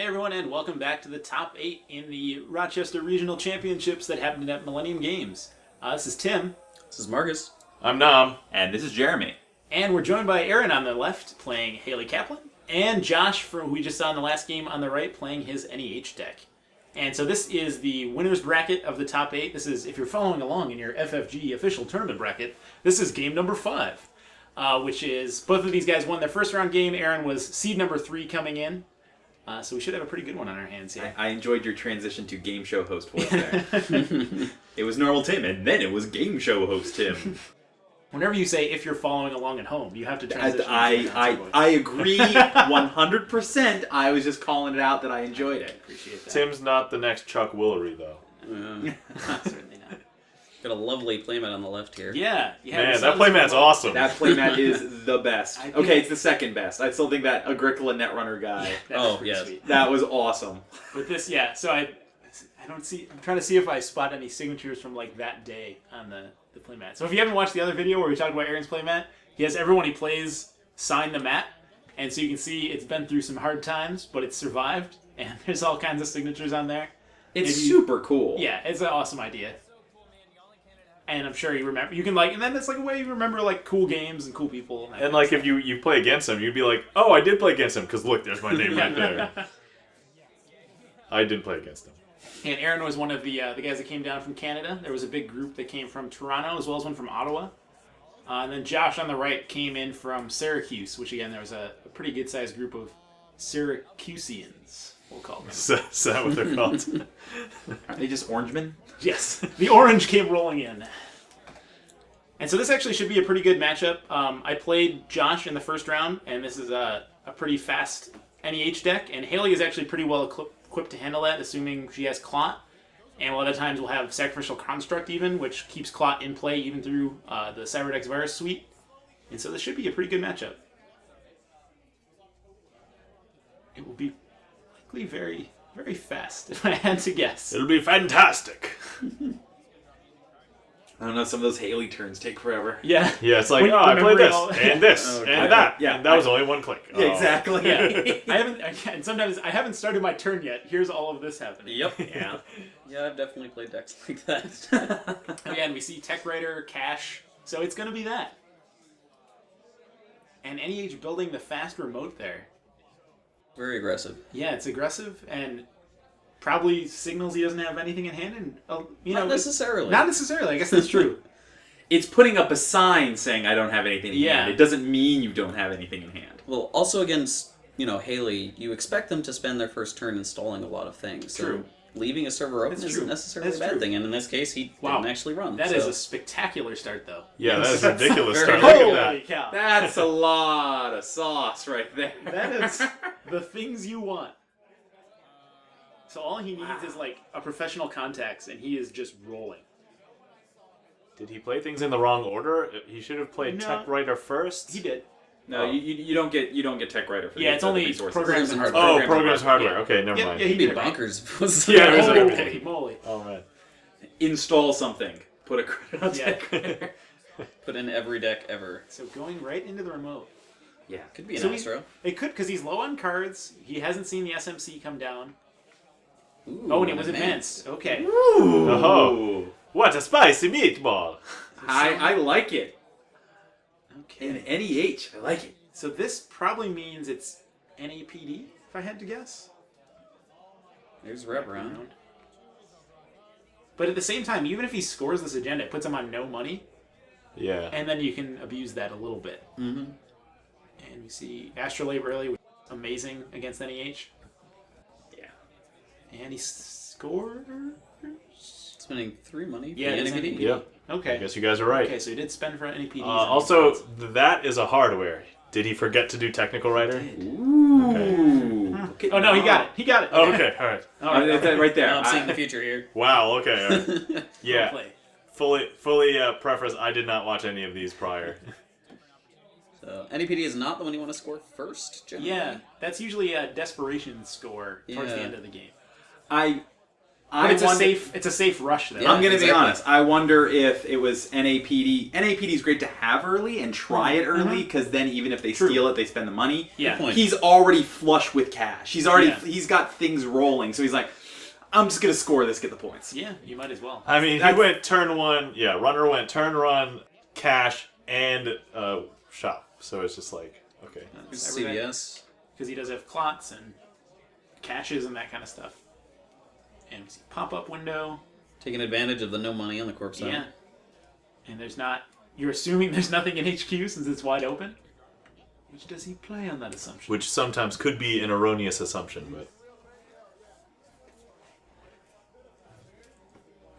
everyone, and welcome back to the top 8 in the Rochester Regional Championships that happened at Millennium Games. This is Tim. This is Marcus. I'm Nam. And this is Jeremy. And we're joined by Aaron on the left, playing Hayley Kaplan, and Josh, who we just saw in the last game on the right, playing his NEH deck. And so this is the winner's bracket of the top 8. This is, if you're following along in your FFG official tournament bracket, this is game number 5, which is, both of these guys won their first round game. Aaron was seed number 3 coming in. So we should have a pretty good one on our hands here. I enjoyed your transition to game show host voice there. It was normal Tim, and then it was game show host Tim. Whenever you say "if you're following along at home," you have to transition. I agree 100%. I was just calling it out that I enjoyed it. Appreciate that. Tim's not the next Chuck Willery, though. Certainly not. Got a lovely playmat on the left here. Yeah. Man, that playmat's awesome. That playmat is the best. Okay, it's the second best. I still think that Agricola Netrunner guy. Oh, yes. Sweet. That was awesome. But this, yeah. So I don't see. I'm trying to see if I spot any signatures from like that day on the playmat. So if you haven't watched the other video where we talked about Aaron's playmat, he has everyone he plays sign the mat, and so you can see it's been through some hard times, but it's survived, and there's all kinds of signatures on there. It's super cool. Yeah, it's an awesome idea. And I'm sure you remember, you can like, and then it's like a way you remember like cool games and cool people. And like if you play against him, you'd be like, oh, I did play against him, because look, there's my name right there. I did play against him. And Aaron was one of the guys that came down from Canada. There was a big group that came from Toronto, as well as one from Ottawa. And then Josh on the right came in from Syracuse, which again, there was a pretty good-sized group of Syracusians, we'll call them. Is that what they're called? Aren't they just Orangemen? Yes, the orange came rolling in. And so this actually should be a pretty good matchup. I played Josh in the first round, and this is a pretty fast NEH deck, and Hayley is actually pretty well equipped to handle that, assuming she has Clot. And a lot of times we'll have Sacrificial Construct even, which keeps Clot in play even through the Cyberdex Virus suite. And so this should be a pretty good matchup. It will be likely very, very fast, if I had to guess. It'll be fantastic. I don't know, some of those Hayley turns take forever. Yeah. Yeah, it's like, I played this, and this, Okay. and that. Yeah, and that was only one click. Yeah, exactly. Yeah. And sometimes I haven't started my turn yet. Here's all of this happening. Yep. Yeah. Yeah, I've definitely played decks like that. Again, we see Tech Writer, Cash, so it's going to be that. And NEH building the fast remote there. Very aggressive. Yeah, it's aggressive and probably signals he doesn't have anything in hand. And Not necessarily. Not necessarily. I guess that's true. It's putting up a sign saying I don't have anything in hand. It doesn't mean you don't have anything in hand. Well, also against, Hayley, you expect them to spend their first turn installing a lot of things. True. So leaving a server open That's isn't true. necessarily That's a bad true. thing. And in this case, he didn't actually run. That is a spectacular start, though. Yeah, that is a ridiculous Very start. good. Look at Holy that. cow. That's a lot of sauce right there. That is the things you want. So all he needs is like a professional contacts, and he is just rolling. Did he play things in the wrong order? He should have played No. Tech Writer first. He did. No, Oh. you don't get Tech Writer for Yeah, the it's only resources. programs and hardware. Oh, Programs programs and hardware. Yeah. Okay, never mind. Yeah, He'd he be did it right. bonkers if it was... Yeah, it was Holy okay. moly. Oh, man. Install something. Put a credit on Yeah. Tech Writer. Put in every deck ever. So going right into the remote. Yeah. Could be an So Astro. It could, because he's low on cards. He hasn't seen the SMC come down. Ooh, Oh, and it an was advanced. Okay. Oh. What a spicy meatball. I like it. Okay. In NEH, I like it. So this probably means it's NAPD, if I had to guess. There's wraparound. But at the same time, even if he scores this agenda, it puts him on no money, Yeah. and then you can abuse that a little bit. Mm-hmm. And we see Astrolabe early, which is amazing against NEH. Yeah. And he scores? Spending 3 money for Yeah, the it is NAPD. Yeah. I Okay. guess you guys are right. Okay, so he did spend for NAPD. Also, that is a hardware. Did he forget to do technical writer? Ooh. Okay. Oh, no, he got it. He got it. Oh, okay, all right. That's it right there. Now I'm seeing the future here. Wow, okay. All right. Well Yeah, played. fully preface, I did not watch any of these prior. So NAPD is not the one you want to score first, generally. Yeah, that's usually a desperation score towards the Yeah. end of the game. I But it's a safe rush though. Yeah. I'm going to be exactly. honest. I wonder if it was NAPD. NAPD is great to have early and try it early because then even if they steal it, they spend the money. Yeah. Good point. He's already flush with cash. Yeah. He's got things rolling. So he's like, I'm just going to score this, get the points. Yeah, you might as well. I mean, he went turn one. Yeah, runner went turn, run, cash, and shop. So it's just like, okay. CVS. Because he does have clots and caches and that kind of stuff. And we see pop-up window. Taking advantage of the no money on the corpse side. Yeah. And there's not... You're assuming there's nothing in HQ since it's wide open? Which does he play on that assumption? Which sometimes could be an erroneous assumption, but...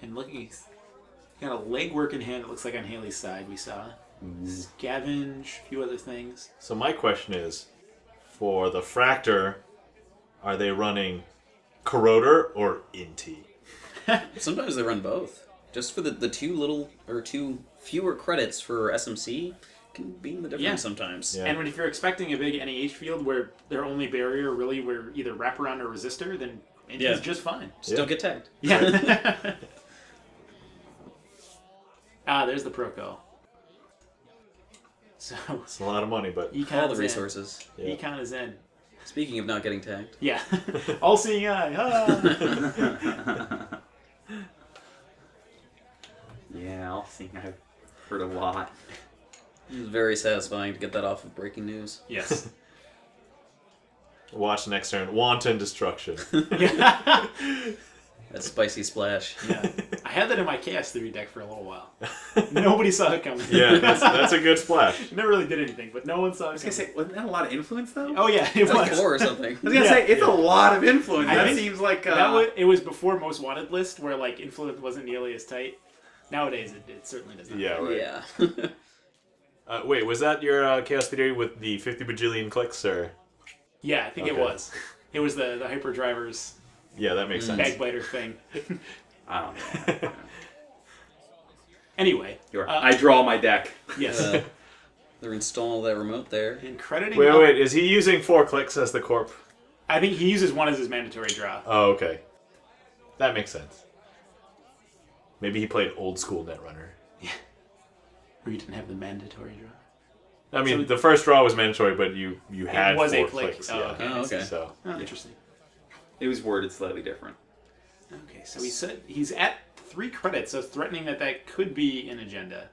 And look, he's got a legwork in hand, it looks like on Hayley's side we saw. Scavenge, a few other things. So my question is, for the Fractor, are they running Corroder or Inti? Sometimes they run both. Just for the two fewer credits for SMC can be the difference Yeah. sometimes. Yeah. And if you're expecting a big NEH field where their only barrier really were either wraparound or resistor, then Inti's Yeah. just fine. Still get tagged. Yeah. There's the Proco. So It's a lot of money, but... Econ's All the in. resources. Yeah. Econ is in. Speaking of not getting tagged. Yeah. All-seeing eye. Ah. Yeah, I'll see. I've heard a lot. It was very satisfying to get that off of breaking news. Yes. Watch next turn. Wanton destruction. Yeah. That spicy splash. Yeah. I had that in my Chaos Theory deck for a little while. Nobody saw it coming. Yeah, that's a good splash. It never really did anything, but no one saw it I was gonna coming. say, wasn't that a lot of influence though? Oh yeah, it It's like was. 4 or something. I was gonna Yeah. say it's a lot of influence. I That think seems like it was before Most Wanted list, where like influence wasn't nearly as tight. Nowadays, it certainly does not. Yeah, right. Yeah. Wait, was that your Chaos Theory with the 50 bajillion clicks, or? Yeah, I think it Okay. was. It was the Hyperdriver's Yeah, that makes sense. backbiter thing. I don't know. Anyway, I draw my deck. yes. They're installing that remote there. And crediting. Wait, is he using 4 clicks as the corp? I think he uses one as his mandatory draw. Oh, okay. That makes sense. Maybe he played old school Netrunner. Or you didn't have the mandatory draw. I mean, So- the first draw was mandatory, but you had was 4 a click. clicks. Oh, Yeah. okay. Oh, okay. So Oh, interesting. It was worded slightly different. Okay, so he's at 3 credits, so threatening that could be an agenda.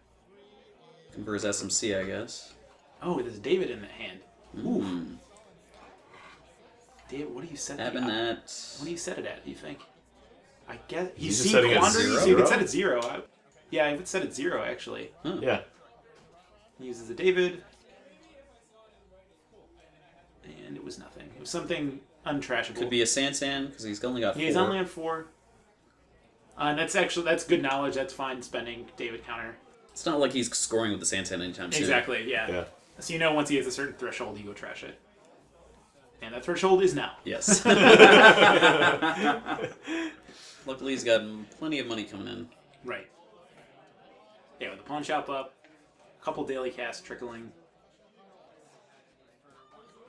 For his SMC, I guess. Oh, there's David in the hand. Ooh. David, what do you set? Having that. What do you set it at? Do you think? I guess He's he's just seen setting it at Quandary, 0? so you could set it 0. I would set it 0 actually. yeah. He uses a David, and it was nothing. It was something untrashable. Could be a Sansan, because he's only got 4. He's only on 4. And that's good knowledge. That's fine spending David counter. It's not like he's scoring with the Sansan anytime soon. Exactly. Yeah. Yeah. So you know once he has a certain threshold, you go trash it. And that threshold is now. Yes. Luckily, he's got plenty of money coming in. Right. Yeah, with the pawn shop up, a couple daily casts trickling.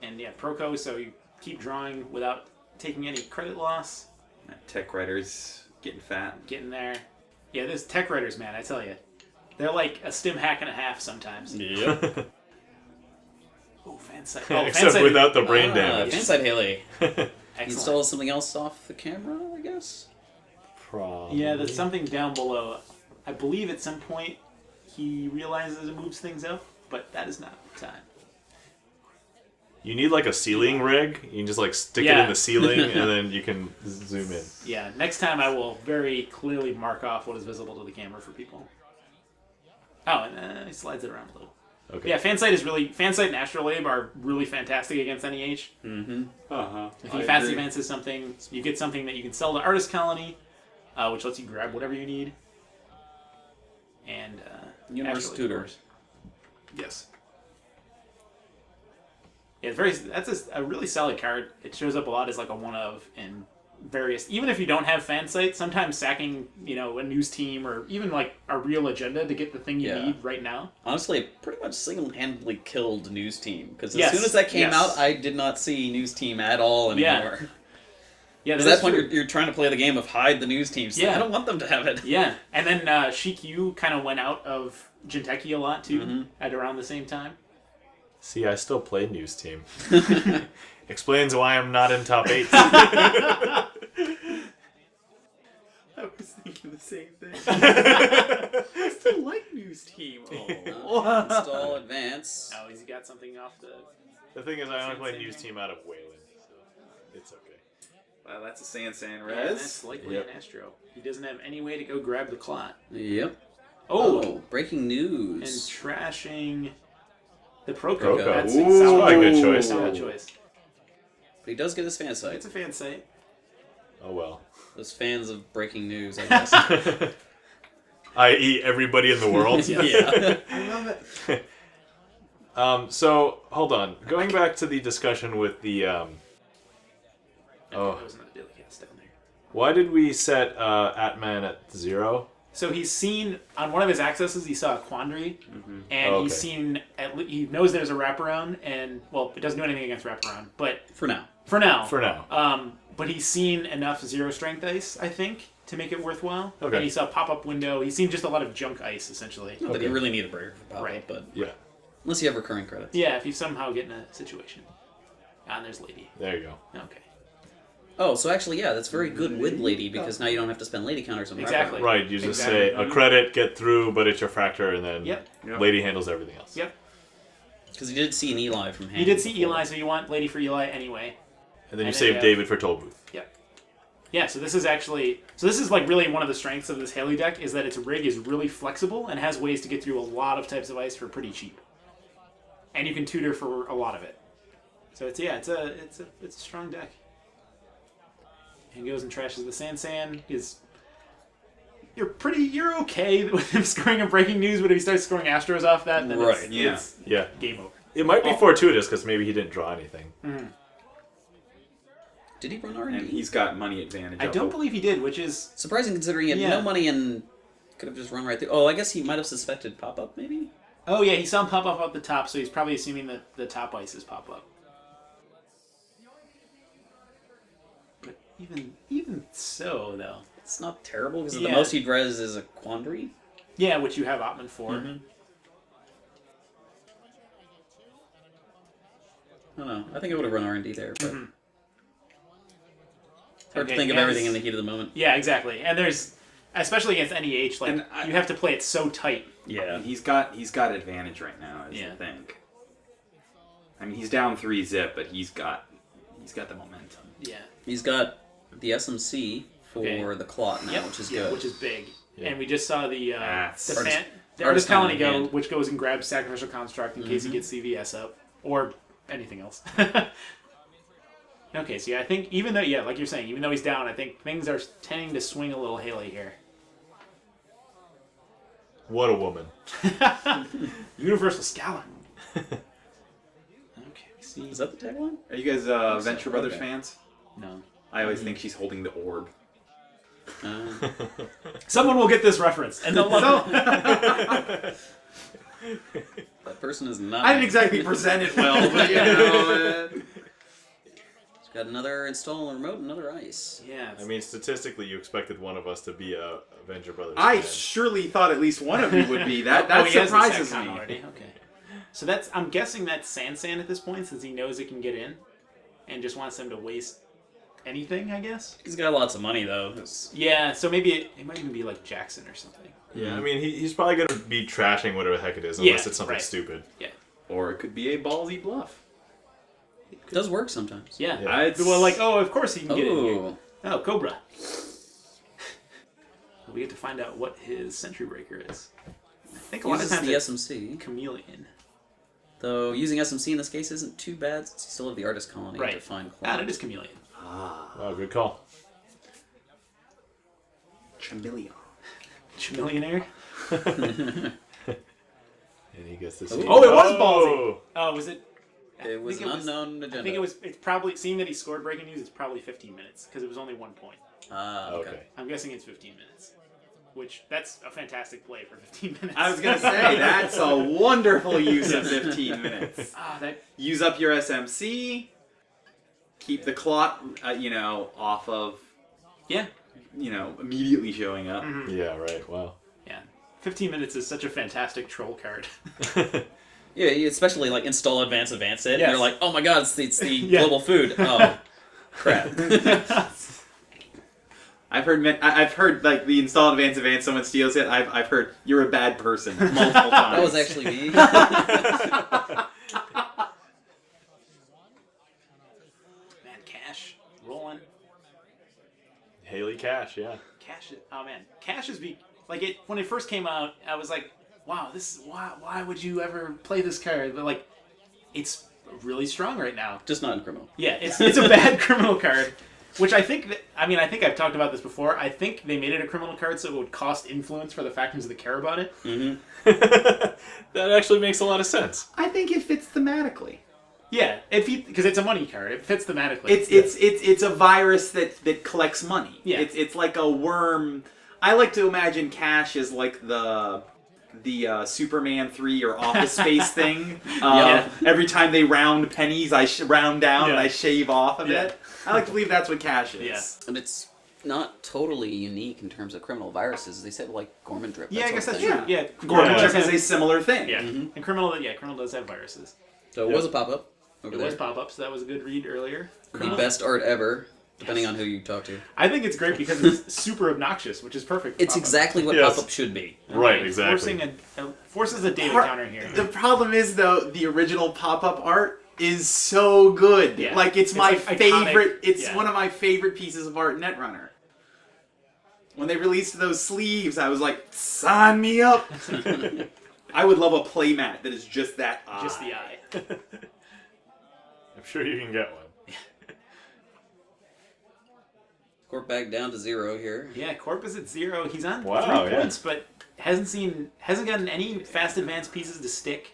And yeah, Proco, so you keep drawing without taking any credit loss. Tech writers getting fat. Getting there. Yeah, this tech writers, man, I tell you. They're like a stim hack and a half sometimes. Yep. Oh, Fansite. Except Fansite- without the brain damage. Fansite Hayley. Excellent. Install something else off the camera, I guess? Probably. Yeah, there's something down below. I believe at some point he realizes it moves things up, but that is not the time. You need like a ceiling rig. You can just like stick it Yeah. in the ceiling, and then you can zoom in. Yeah, next time I will very clearly mark off what is visible to the camera for people. Oh, and he slides it around a little. Okay. Yeah, Fansite and Astrolabe are really fantastic against NEH. Mm-hmm. Uh-huh. If he fast advances something, you get something that you can sell to Artist Colony, which lets you grab whatever you need. And Universe Astrolabe, Tutor. of course. Yes. Yeah, that's a really solid card. It shows up a lot as like a one of in various. Even if you don't have Fansite, sometimes sacking a news team or even like a real agenda to get the thing you Yeah. need right now. Honestly, it pretty much single-handedly killed News Team. Because as Yes, soon as that came yes. out, I did not see News Team at all Yeah. anymore. Yeah, At that that is point, true. you're trying to play the game of hide the news teams. Yeah. I don't want them to have it. Yeah, and then Sheik Yu kind of went out of Jinteki a lot too at around the same time. See, I still play News Team. Explains why I'm not in top 8. I was thinking the same thing. I still like News Team. Oh. Install advance. Oh, he's got something off the. The thing is, I only play News Team out of Wayland, so it's okay. Wow, that's a San Yeah, Res. that's likely an Astro. He doesn't have any way to go grab the clot. Yep. Oh, breaking and news. trashing the Proko. Proko. That's Ooh. a solid, Probably a good choice. Solid Yeah. choice. But he does get his fan site. It's a fan site. Oh well. Those fans of breaking news, I guess. I.e. everybody in the world. Yeah. I love it. So, hold on. Going back to the discussion with the... Oh, there was another daily cast down there. Why did we set Atman at 0? So he's seen on one of his accesses. He saw a quandary, and Oh, he's okay. seen. He knows there's a wraparound, and well, it doesn't do anything against wraparound, but For now. for now, For now. But he's seen enough zero strength ice, I think, to make it worthwhile. Okay. And he saw a pop up window. He's seen just a lot of junk ice, essentially. Not that you Okay. really need a breaker for pop-up, Right. but Yeah. unless you have recurring credits. Yeah, if you somehow get in a situation. Ah, and there's Lady. There you go. Okay. Oh, so actually, yeah, that's very good with Lady, because now you don't have to spend Lady counters on Exactly. Right, you just Exactly. say a credit, get through, but it's your fractor, and then Yep. Lady handles everything else. Yep. Because he did see an Eli from hand. You did see before. Eli, so you want Lady for Eli anyway. And then you And then save you have- David for Toll Booth. Yep. Yeah, so this is actually... So this is like really one of the strengths of this Hayley deck, is that its rig is really flexible and has ways to get through a lot of types of ice for pretty cheap. And you can tutor for a lot of it. So it's a strong deck. And he goes and trashes the Sansan. You're okay with him scoring a breaking news, but if he starts scoring Astros off that, then Right, yeah. it's Yeah. game over. It might be fortuitous, because maybe he didn't draw anything. Did he run R&D? And he's got money advantage. I don't believe he did, which is... Surprising considering he had Yeah. no money and could have just run right through. Oh, I guess he might have suspected pop-up, maybe? Oh yeah, he saw him pop up at the top, so he's probably assuming that the top ice is pop up. But even so, though. It's not terrible, because Yeah. the most he'd res is a Quandary. Yeah, which you have Ottman for. I don't know. I think I would have run R&D there, but... It's hard Okay, to think of yes. everything in the heat of the moment. Yeah, exactly. And there's, especially against NEH, like And you have to play it so tight. Yeah. And he's got advantage right now. Is Yeah. the thing. I mean, he's down 3-zip, but he's got the momentum. Yeah. He's got the SMC for Okay. the Clot now, Yep. which is Yeah, good. which is big. Yeah. And we just saw the That's- the Artist- artist Artist colony Colony go, hand. which goes and grabs Sacrificial Construct in case he gets CVS up or anything else. Okay, so yeah, I think even though, yeah, like you're saying, even though he's down, I think things are tending to swing a little Hayley here. What a woman. Universal Scalar. Okay, we see. Is that the tagline? Are you guys Venture Brothers Okay. fans? No. I always think she's holding the orb. Someone will get this reference, and they'll love it. That person is not... I didn't exactly present it well, but you know. He's got another install on remote, another ice. Yeah. I mean, statistically, you expected one of us to be a Avenger Brothers I fan. surely thought at least one of you would be. That Oh, he has the surprises Satcon me. already. Okay. So that's, I'm guessing that's Sansan at this point, since he knows it can get in, and just wants them to waste anything, I guess. He's got lots of money, though. It's- Yeah. So maybe it might even be like Jackson or something. Yeah, I mean, he's probably going to be trashing whatever the heck it is, unless Yeah, it's something right. stupid. Yeah. Or it could be a ballsy bluff. It does work sometimes. Yeah. Yeah. Well, like, oh, of course he can get in here. Oh. Oh, Cobra. We get to find out what his Sentry Breaker is. I think a lot of Uses times the it's SMC. Chameleon. Though using SMC in this case isn't too bad, since you still have the Artist Colony Right. to find Ah, Clot. it is Chameleon. Wow, good call. Chameleon. Chameleonaire? And he gets this. Oh, Oh, it was ballsy! Oh, was it? I It was think an unknown agenda. I think it's probably, seeing that he scored breaking news, it's probably 15 minutes, because it was only 1 point. Ah, okay. Okay. I'm guessing it's 15 minutes. Which, that's a fantastic play for 15 minutes. I was gonna say that's a wonderful use of 15 minutes. Ah, that... Use up your SMC. keep the clot, off of, Yeah. Immediately showing up. Yeah, right. Wow. Yeah. 15 minutes is such a fantastic troll card. Yeah, you especially like install advance it, Yes. and you're like, oh my god, it's the Yeah. global food. Oh, crap. I've heard like the install advance. Someone steals it. I've heard you're a bad person multiple times. That was actually me. Man, Cash rolling. Hayley Cash, yeah. Cash. Oh man, Cash is when it first came out. I was like, wow, this is why would you ever play this card? But like, it's really strong right now. Just not in criminal. Yeah, it's a bad criminal card. Which I think I think I've talked about this before. I think they made it a criminal card so it would cost influence for the factions that care about it. Mm-hmm. That actually makes a lot of sense. I think it fits thematically. Yeah, because it's a money card. It fits thematically. It's a virus that collects money. Yeah. It's like a worm. I like to imagine Cash as like the Superman 3 or Office Space thing. Yeah. Every time they round pennies, I round down and Yeah. I shave off of Yeah. it. I like to believe that's what Cash is. Yeah. And it's not totally unique in terms of criminal viruses. They said like Gorman Drip. Yeah, I guess that's true. true. Yeah, Gordon Yeah. Drip is a similar thing. Yeah, Mhm. and criminal does have viruses. So it was a pop-up over It there. was pop-up, so that was a good read earlier. The best art ever, depending on who you talk to. I think it's great because it's super obnoxious, which is perfect. For It's pop-up. exactly what Yes. pop-up should be. Right, exactly. Forces a David Part- counter here. The problem is though, the original pop-up art is so good. Yeah. Like it's my like iconic. favorite. It's Yeah. one of my favorite pieces of art in Netrunner. When they released those sleeves, I was like, sign me up. I would love a playmat that is just that eye. Just the eye. I'm sure you can get one. Corp back down to 0 here. Yeah, Corp is at 0. He's on Wow, 3 yeah. points, but hasn't gotten any fast advance pieces to stick.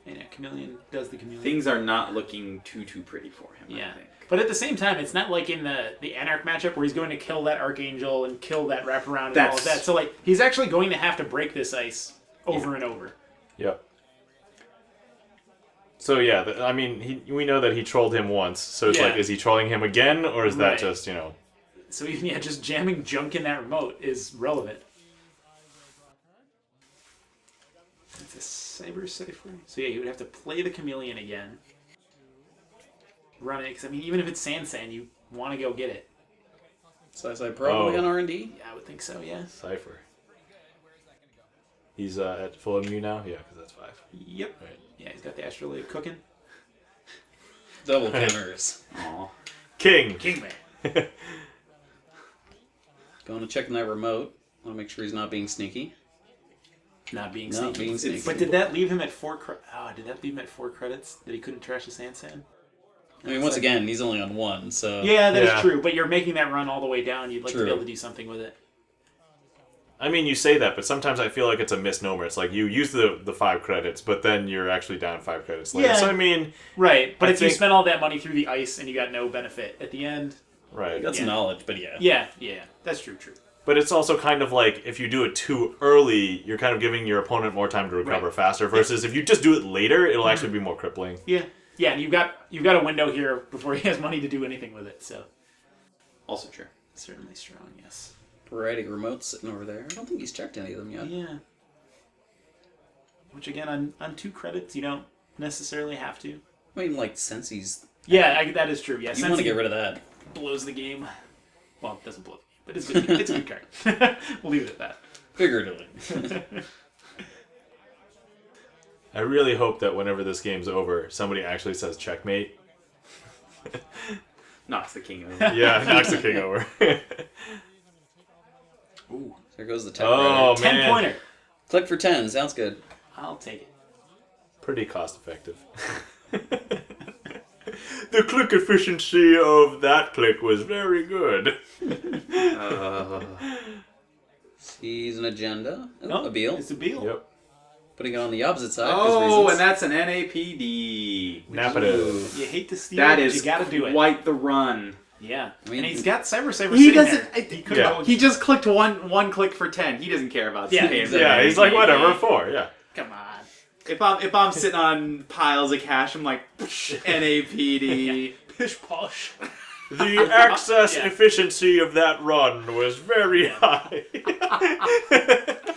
And Chameleon does the Chameleon. Things are not looking too pretty for him. Yeah. I think. But at the same time, it's not like in the Anarch matchup where he's going to kill that Archangel and kill that wraparound and all of that. So like he's actually going to have to break this ice over and over. Yep. So yeah, I mean, we know that he trolled him once. So it's Yeah. like, is he trolling him again, or is Right. that just So even just jamming junk in that remote is relevant. It's a cyber cipher. So yeah, you would have to play the Chameleon again. Run it, because I mean, even if it's Sansan, you want to go get it. Sci probably Oh. on R&D. Yeah, I would think so. Yeah. Cypher? He's at full immune now. Yeah, because that's 5. Yep. Right. Yeah, he's got the Astrolabe cooking. Double counters. Aw. King. Kingman. Going to check that remote. Want to make sure he's not being sneaky. Not being Not sneaky. being sneaky. But did that leave him at 4 did that leave him at 4 credits? That he couldn't trash the Sansan? I mean, once again, he's only on 1, so... Yeah, that is Yeah. true. But you're making that run all the way down. You'd like to True. be able to do something with it. I mean, you say that, but sometimes I feel like it's a misnomer. It's like you use the 5 credits, but then you're actually down 5 credits later. Yeah. So I mean, Right, but I if you think- spent all that money through the ice and you got no benefit at the end, right. Got some Yeah. knowledge, but yeah. yeah, that's true. But it's also kind of like if you do it too early, you're kind of giving your opponent more time to recover Right. faster. Versus if you just do it later, it'll actually be more crippling. Yeah, and you've got a window here before he has money to do anything with it. So Also true. certainly strong, yes. Variety remotes sitting over there. I don't think he's checked any of them yet. Yeah. Which again, on 2 credits, you don't necessarily have to. I mean, like, since he's... Yeah, that is true. Yeah, You want to get rid of that. blows the game. Well, it doesn't blow the game, but it's good. It's a good card. We'll leave it at that. Figuratively. I really hope that whenever this game's over, somebody actually says checkmate. Knocks the king over. Yeah, knocks the king over. Ooh, There goes the 10 Oh, credit. 10 pointer. Click for 10. Sounds good. I'll take it. Pretty cost effective. The click efficiency of that click was very good. Sees an agenda. Oh, No, a Beal. It's a Beal. Yep. Putting it on the opposite side. 'cause Oh, reasons. and that's an NAPD. Napative. You hate to steal That it, is you gotta do it. quite the run. Yeah. I mean, and he's got Cyber He sitting doesn't. there. He could Yeah. go. He just clicked one click for 10. He doesn't care about Yeah, paying exactly. Yeah, he's like, whatever, 4, yeah. Come on. If I'm sitting on piles of cash, I'm like, NAPD, Pish posh. The access efficiency of that run was very high.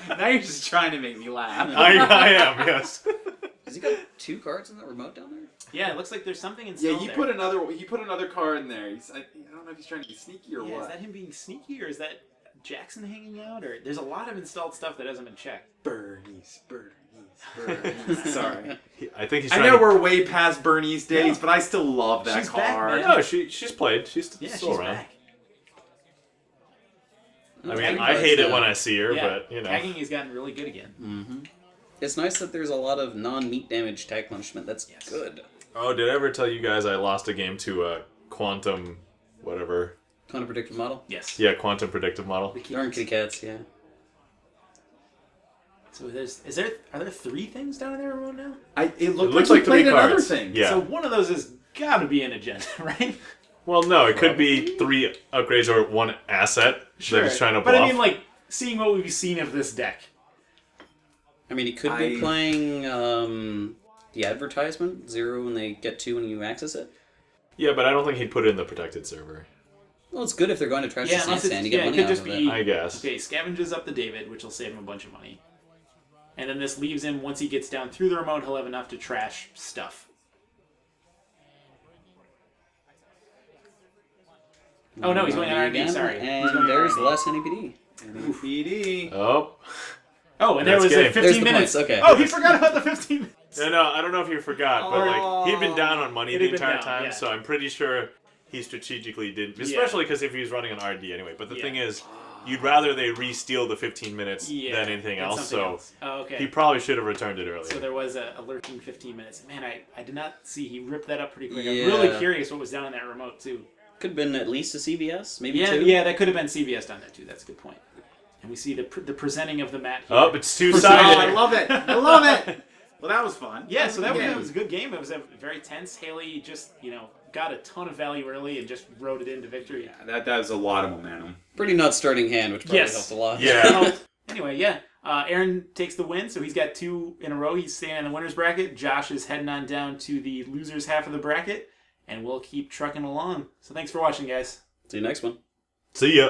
Now you're just trying to make me laugh. I am, yes. Has he got 2 cards in that remote down there? Yeah, it looks like there's something Yeah, installed he there. put another card in there. I don't know if he's trying to be sneaky or Yeah, what. is that him being sneaky, or is that Jackson hanging out? Or there's a lot of installed stuff that hasn't been checked. Bernie's. Sorry. I think he's I trying know to... we're way past Bernie's days, but I still love that She's back, card. man. No, she's played. She's Yeah, still she's around. back. I mean, Tagging I cards, hate it when I see her, Yeah, but, you know. tagging has gotten really good again. Mm-hmm. It's nice that there's a lot of non-meat damage tag punishment. That's good. Oh, did I ever tell you guys I lost a game to a quantum whatever? Kind of predictive model. Yes. Yeah, quantum predictive model. The Darn keys. kitty cats, yeah. So are there 3 things down in there remote now? It looked looks like like he played 3 another cards. thing. Yeah. So one of those has got to be an agenda, right? Well, no, it could be 3 upgrades or 1 asset that he's trying to bluff. But I mean, like, seeing what we've seen of this deck. I mean, he could be playing the advertisement, 0 when they get 2 when you access it. Yeah, but I don't think he'd put it in the protected server. Well, it's good if they're going to trash the unless stand. You it's, get it money could out just of be, it. I guess. Okay, scavenges up the David, which will save him a bunch of money. And then this leaves him, once he gets down through the remote, he'll have enough to trash stuff. Oh no, he's going on R&D, Again, sorry. And He's going there's R&D. less NAPD. PD. Oh. Oh, and there That's was game. 15 There's the minutes. points, okay. Oh, he forgot about the 15 minutes. No, I don't know if you forgot, but like he'd been down on money It the had been entire down, time, yeah. so I'm pretty sure he strategically didn't, especially because if he was running an RD anyway. But the thing is, you'd rather they re-steal the 15 minutes than anything than else, something so else. Oh, okay. he probably should have returned it earlier. So there was a lurking 15 minutes. Man, I did not see he ripped that up pretty quick. Yeah. I'm really curious what was down in that remote too. Could have been at least a CVS, maybe Yeah, 2. yeah, that could have been CVS down there too. That's a good point. And we see the presenting of the mat here. Oh, it's Oh, two-sided. I love it. I love it. Well, that was fun. Yeah, so that Yeah. was a good game. It was a very tense. Haley just, got a ton of value early and just rode it into victory. That was a lot of momentum. Pretty nuts starting hand, which probably Yes. helped a lot. Yeah. Anyway, yeah. Aaron takes the win, so he's got 2 in a row. He's staying in the winner's bracket. Josh is heading on down to the loser's half of the bracket, and we'll keep trucking along. So thanks for watching, guys. See you next one. See ya.